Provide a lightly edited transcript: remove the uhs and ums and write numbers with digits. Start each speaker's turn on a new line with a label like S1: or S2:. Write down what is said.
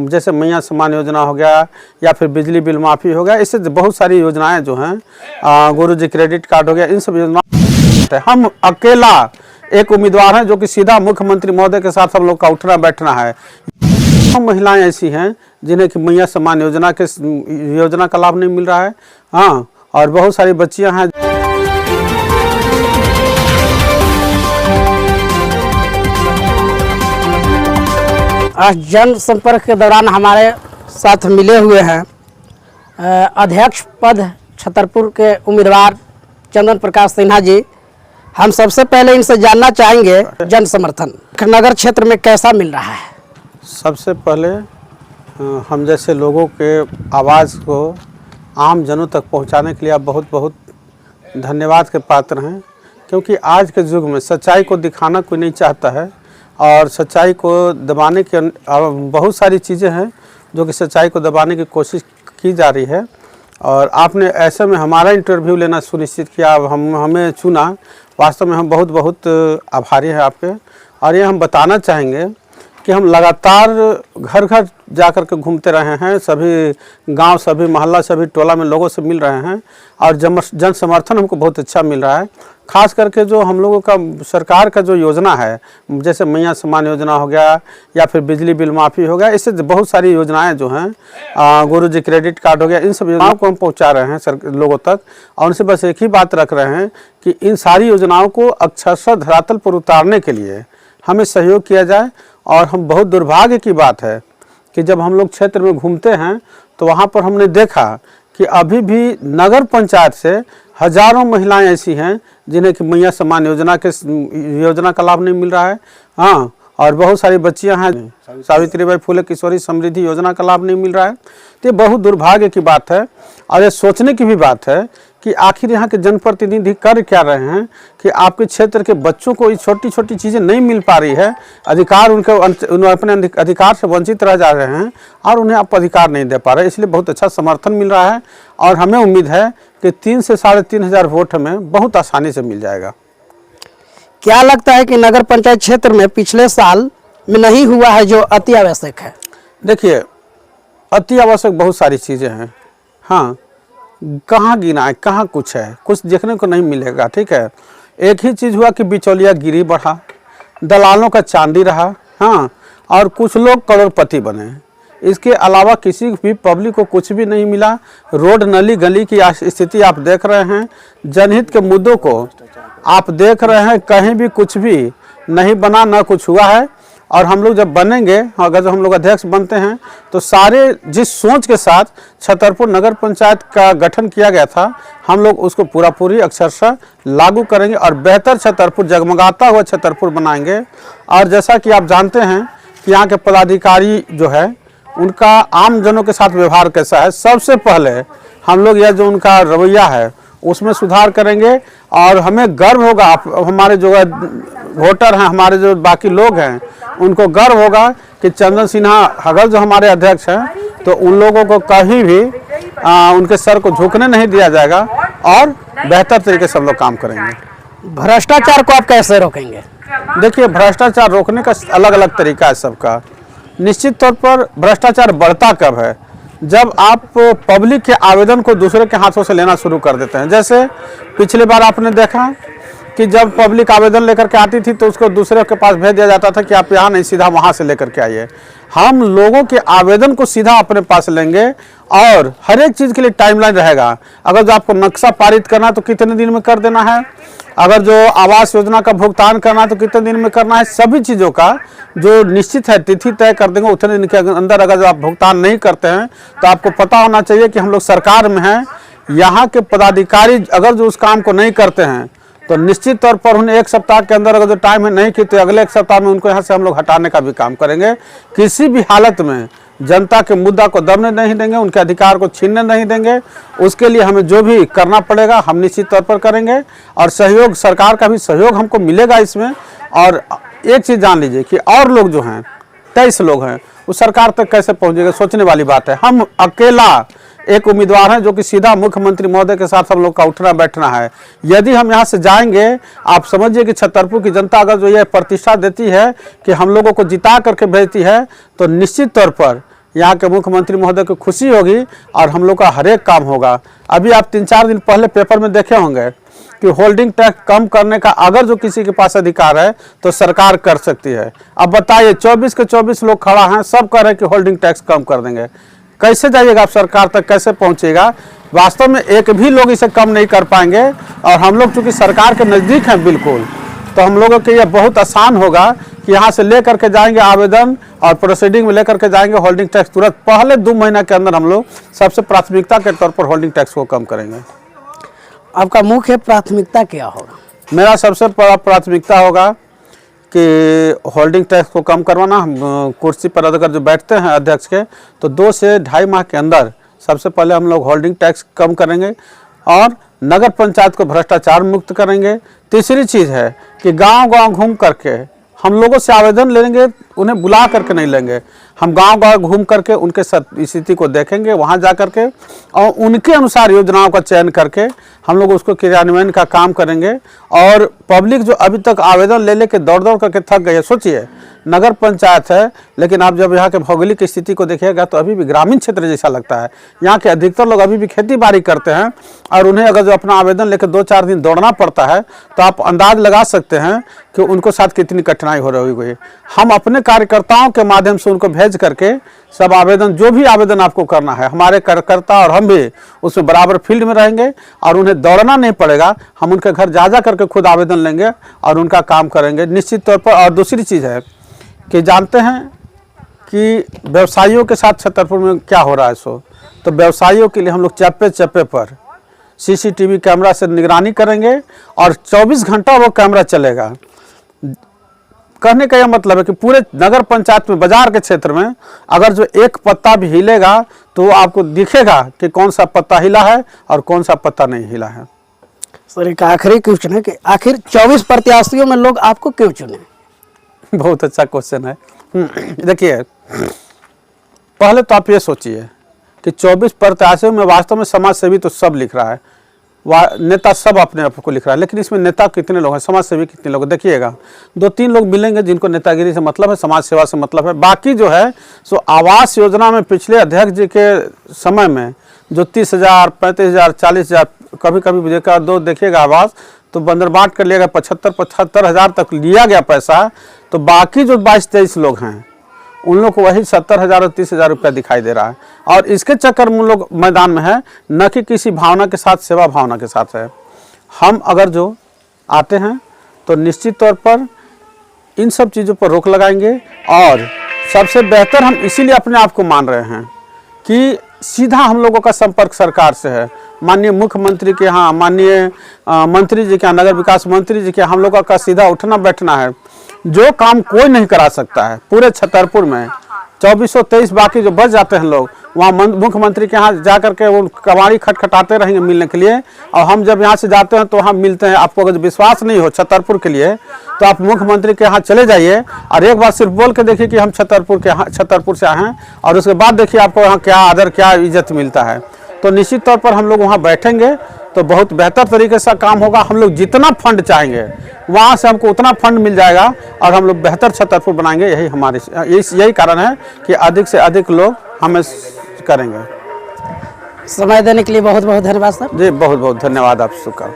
S1: जैसे मैया सम्मान योजना हो गया या फिर बिजली बिल माफ़ी हो गया, इससे बहुत सारी योजनाएं जो हैं, गुरुजी क्रेडिट कार्ड हो गया, इन सब योजना हम अकेला एक उम्मीदवार हैं जो कि सीधा मुख्यमंत्री महोदय के साथ हम लोग का उठना बैठना है। महिलाएं ऐसी हैं जिन्हें कि मैया सम्मान योजना का लाभ नहीं मिल रहा है। हाँ, और बहुत सारी बच्चियां हैं।
S2: आज जनसंपर्क के दौरान हमारे साथ मिले हुए हैं अध्यक्ष पद छतरपुर के उम्मीदवार चंदन प्रकाश सिन्हा जी। हम सबसे पहले इनसे जानना चाहेंगे जन समर्थन नगर क्षेत्र में कैसा मिल रहा है।
S1: सबसे पहले हम जैसे लोगों के आवाज़ को आम जनों तक पहुंचाने के लिए आप बहुत बहुत धन्यवाद के पात्र हैं, क्योंकि आज के युग में सच्चाई को दिखाना कोई नहीं चाहता है और सच्चाई को दबाने के बहुत सारी चीज़ें हैं जो कि सच्चाई को दबाने की कोशिश की जा रही है। और आपने ऐसे में हमारा इंटरव्यू लेना सुनिश्चित किया, हमें चुना, वास्तव में हम बहुत बहुत आभारी हैं आपके। और ये हम बताना चाहेंगे कि हम लगातार घर घर जा कर के घूमते रहे हैं, सभी गांव, सभी मोहल्ला, सभी टोला में लोगों से मिल रहे हैं और जन समर्थन हमको बहुत अच्छा मिल रहा है। खास करके जो हम लोगों का सरकार का जो योजना है, जैसे मैया सम्मान योजना हो गया या फिर बिजली बिल माफ़ी हो गया, इससे बहुत सारी योजनाएं जो हैं, गुरुजी क्रेडिट कार्ड हो गया, इन सब योजनाओं को हम पहुंचा रहे हैं लोगों तक। और उनसे बस एक ही बात रख रहे हैं कि इन सारी योजनाओं को अक्षरशः धरातल पर उतारने के लिए हमें सहयोग किया जाए। और हम बहुत दुर्भाग्य की बात है कि जब हम लोग क्षेत्र में घूमते हैं तो वहाँ पर हमने देखा कि अभी भी नगर पंचायत से हजारों महिलाएं ऐसी हैं जिन्हें कि मैया सम्मान योजना का लाभ नहीं मिल रहा है। हाँ, और बहुत सारी बच्चियां हैं, सावित्रीबाई फुले किशोरी समृद्धि योजना का लाभ नहीं मिल रहा है। तो ये बहुत दुर्भाग्य की बात है और ये सोचने की भी बात है कि आखिर यहाँ के जनप्रतिनिधि कर क्या रहे हैं कि आपके क्षेत्र के बच्चों को ये छोटी छोटी चीज़ें नहीं मिल पा रही है, अधिकार उन्हें अपने अधिकार से वंचित रह जा रहे हैं और उन्हें आप अधिकार नहीं दे पा रहे। इसलिए बहुत अच्छा समर्थन मिल रहा है और हमें उम्मीद है कि 3 से 3,500 वोट हमें बहुत आसानी से मिल जाएगा।
S2: क्या लगता है कि नगर पंचायत क्षेत्र में पिछले साल में नहीं हुआ है जो अति आवश्यक है?
S1: देखिए, अति आवश्यक बहुत सारी चीज़ें हैं। हाँ, कहाँ गिनाए, कहाँ कुछ है, कुछ देखने को नहीं मिलेगा। ठीक है, एक ही चीज़ हुआ कि बिचौलिया गिरी बढ़ा, दलालों का चांदी रहा। हाँ, और कुछ लोग करोड़पति बने। इसके अलावा किसी भी पब्लिक को कुछ भी नहीं मिला। रोड नली गली की स्थिति आप देख रहे हैं, जनहित के मुद्दों को आप देख रहे हैं, कहीं भी कुछ भी नहीं बना, ना कुछ हुआ है। और हम लोग जब बनेंगे, अगर हम लोग अध्यक्ष बनते हैं तो सारे जिस सोच के साथ छतरपुर नगर पंचायत का गठन किया गया था, हम लोग उसको पूरी अक्षरशः लागू करेंगे और बेहतर छतरपुर, जगमगाता हुआ छतरपुर बनाएंगे। और जैसा कि आप जानते हैं कि यहाँ के पदाधिकारी जो है उनका आम जनों के साथ व्यवहार कैसा है, सबसे पहले हम लोग यह जो उनका रवैया है उसमें सुधार करेंगे। और हमें गर्व होगा, हमारे जो वोटर हैं, हमारे जो बाकी लोग हैं, उनको गर्व होगा कि चंदन सिन्हा अगर जो हमारे अध्यक्ष हैं तो उन लोगों को कहीं भी उनके सर को झुकने नहीं दिया जाएगा और बेहतर तरीके से हम लोग काम करेंगे।
S2: भ्रष्टाचार को आप कैसे रोकेंगे?
S1: देखिए, भ्रष्टाचार रोकने का अलग अलग तरीका है सबका। निश्चित तौर पर भ्रष्टाचार बढ़ता कब है? जब आप पब्लिक के आवेदन को दूसरे के हाथों से लेना शुरू कर देते हैं। जैसे पिछली बार आपने देखा कि जब पब्लिक आवेदन लेकर के आती थी तो उसको दूसरे के पास भेज दिया जाता था कि आप यहाँ नहीं, सीधा वहाँ से लेकर के आइए। हम लोगों के आवेदन को सीधा अपने पास लेंगे और हर एक चीज़ के लिए टाइमलाइन रहेगा। अगर जो आपको नक्शा पारित करना है तो कितने दिन में कर देना है, अगर जो आवास योजना का भुगतान करना है तो कितने दिन में करना है, सभी चीज़ों का जो निश्चित है तिथि तय कर देंगे। उतने दिन के अंदर अगर जो आप भुगतान नहीं करते हैं तो आपको पता होना चाहिए कि हम लोग सरकार में हैं। यहाँ के पदाधिकारी अगर जो उस काम को नहीं करते हैं तो निश्चित तौर पर उन्हें 1 सप्ताह के अंदर अगर जो टाइम है नहीं की तो अगले 1 सप्ताह में उनको यहाँ से हम लोग हटाने का भी काम करेंगे। किसी भी हालत में जनता के मुद्दा को दबने नहीं देंगे, उनके अधिकार को छीनने नहीं देंगे। उसके लिए हमें जो भी करना पड़ेगा हम निश्चित तौर पर करेंगे और सहयोग, सरकार का भी सहयोग हमको मिलेगा इसमें। और एक चीज़ जान लीजिए कि और लोग जो हैं, 23 लोग हैं, वो सरकार तक कैसे पहुँचेगा, सोचने वाली बात है। हम अकेला एक उम्मीदवार हैं जो कि सीधा मुख्यमंत्री महोदय के साथ हम लोग का उठना बैठना है। यदि हम यहाँ से जाएंगे, आप समझिए कि छतरपुर की जनता अगर जो ये प्रतिष्ठा देती है कि हम लोगों को जिता करके भेजती है, तो निश्चित तौर पर यहाँ के मुख्यमंत्री महोदय को खुशी होगी और हम लोग का हर एक काम होगा। अभी आप 3-4 दिन पहले पेपर में देखे होंगे कि होल्डिंग टैक्स कम करने का अगर जो किसी के पास अधिकार है तो सरकार कर सकती है। अब बताइए 24 के 24 लोग खड़ा हैं, सब कह रहे हैं कि होल्डिंग टैक्स कम कर देंगे। कैसे जाइएगा आप सरकार तक, कैसे पहुंचेगा? वास्तव में एक भी लोग इसे कम नहीं कर पाएंगे और हम लोग चूँकि सरकार के नज़दीक हैं बिल्कुल, तो हम लोगों के लिए बहुत आसान होगा कि यहाँ से ले करके जाएंगे आवेदन और प्रोसीडिंग में लेकर के जाएंगे होल्डिंग टैक्स तुरंत पहले 2 महीना के अंदर हम लोग सबसे प्राथमिकता के तौर पर होल्डिंग टैक्स को कम करेंगे।
S2: आपका मुख्य प्राथमिकता क्या होगा?
S1: मेरा सबसे बड़ा प्राथमिकता होगा कि होल्डिंग टैक्स को कम करवाना। हम कुर्सी पर अगर जो बैठते हैं अध्यक्ष के, तो 2 से ढाई माह के अंदर सबसे पहले हम लोग होल्डिंग टैक्स कम करेंगे और नगर पंचायत को भ्रष्टाचार मुक्त करेंगे। तीसरी चीज़ है कि गांव-गांव घूम करके हम लोगों से आवेदन लेंगे, उन्हें बुला करके नहीं लेंगे। हम गांव-गांव घूम करके उनके स्थिति को देखेंगे, वहां जा करके और उनके अनुसार योजनाओं का चयन करके हम लोग उसको क्रियान्वयन का काम करेंगे। और पब्लिक जो अभी तक आवेदन ले लेके दौड़ करके थक गई है, सोचिए नगर पंचायत है लेकिन आप जब यहाँ के भौगोलिक स्थिति को देखिएगा तो अभी भी ग्रामीण क्षेत्र जैसा लगता है। यहाँ के अधिकतर लोग अभी भी खेती बाड़ी करते हैं और उन्हें अगर जो अपना आवेदन लेकर 2-4 दिन दौड़ना पड़ता है तो आप अंदाज लगा सकते हैं कि उनको साथ कितनी कठिनाई हो रही होगी। हम अपने कार्यकर्ताओं के माध्यम से उनको भेज करके सब आवेदन, जो भी आवेदन आपको करना है, हमारे कार्यकर्ता और हम भी उसमें बराबर फील्ड में रहेंगे और उन्हें दौड़ना नहीं पड़ेगा। हम उनके घर जा करके खुद आवेदन लेंगे और उनका काम करेंगे निश्चित तौर पर। और दूसरी चीज़ है कि जानते हैं कि व्यवसायियों के साथ छतरपुर में क्या हो रहा है सो, तो व्यवसायियों के लिए हम लोग चप्पे पर CCTV कैमरा से निगरानी करेंगे और 24 घंटा वो कैमरा चलेगा। कहने का यह मतलब है कि पूरे नगर पंचायत में, बाजार के क्षेत्र में अगर जो एक पत्ता भी हिलेगा तो वो आपको दिखेगा कि कौन सा पत्ता हिला है और कौन सा पत्ता नहीं हिला है।
S2: सर एक आखिरी क्वेश्चन है कि आखिर 24 प्रत्याशियों में लोग आपको क्यों चुने?
S1: बहुत अच्छा क्वेश्चन है। देखिए, पहले तो आप ये सोचिए कि 24 प्रत्याशियों में वास्तव में समाज सेवी तो सब लिख रहा है, नेता सब अपने आप को लिख रहा है, लेकिन इसमें नेता कितने लोग हैं, समाज सेवी कितने लोग हैं? देखिएगा 2-3 लोग मिलेंगे जिनको नेतागिरी से मतलब है, समाज सेवा से मतलब है। बाकी जो है सो आवास योजना में पिछले अध्यक्ष जी के समय में जो 30,000, 35,000, 40,000 कभी देखिएगा आवास तो बंदर बांट कर लिया गया, 75,000 तक लिया गया पैसा। तो बाकी जो 22-23 लोग हैं उन लोग को वही 70,000 और 30,000 रुपया दिखाई दे रहा है और इसके चक्कर में उन लोग मैदान में है, न कि किसी भावना के साथ, सेवा भावना के साथ है। हम अगर जो आते हैं तो निश्चित तौर पर इन सब चीज़ों पर रोक लगाएंगे और सबसे बेहतर हम इसीलिए अपने आप को मान रहे हैं कि सीधा हम लोगों का संपर्क सरकार से है। माननीय मुख्यमंत्री के यहाँ, माननीय मंत्री जी के यहाँ, नगर विकास मंत्री जी के यहाँ हम लोगों का सीधा उठना बैठना है। जो काम कोई नहीं करा सकता है पूरे छतरपुर में, 2423 बाकी जो बच जाते हैं लोग, वहाँ मुख्यमंत्री के यहाँ जा करके वो कबाड़ी खटखटाते रहेंगे मिलने के लिए। और हम जब यहाँ से जाते हैं तो हम मिलते हैं। आपको अगर विश्वास नहीं हो छतरपुर के लिए तो आप मुख्यमंत्री के यहाँ चले जाइए और एक बार सिर्फ बोल के देखिए कि हम छतरपुर से आए हैं और उसके बाद देखिए आपको यहाँ क्या आदर, क्या इज्जत मिलता है। तो निश्चित तौर पर हम लोग वहाँ बैठेंगे तो बहुत बेहतर तरीके से काम होगा। हम लोग जितना फंड चाहेंगे वहाँ से हमको उतना फंड मिल जाएगा और हम लोग बेहतर छतरपुर बनाएंगे। यही कारण है कि अधिक से अधिक लोग हमें करेंगे।
S2: समय देने के लिए बहुत बहुत धन्यवाद सर।
S1: जी बहुत बहुत धन्यवाद आप सबका।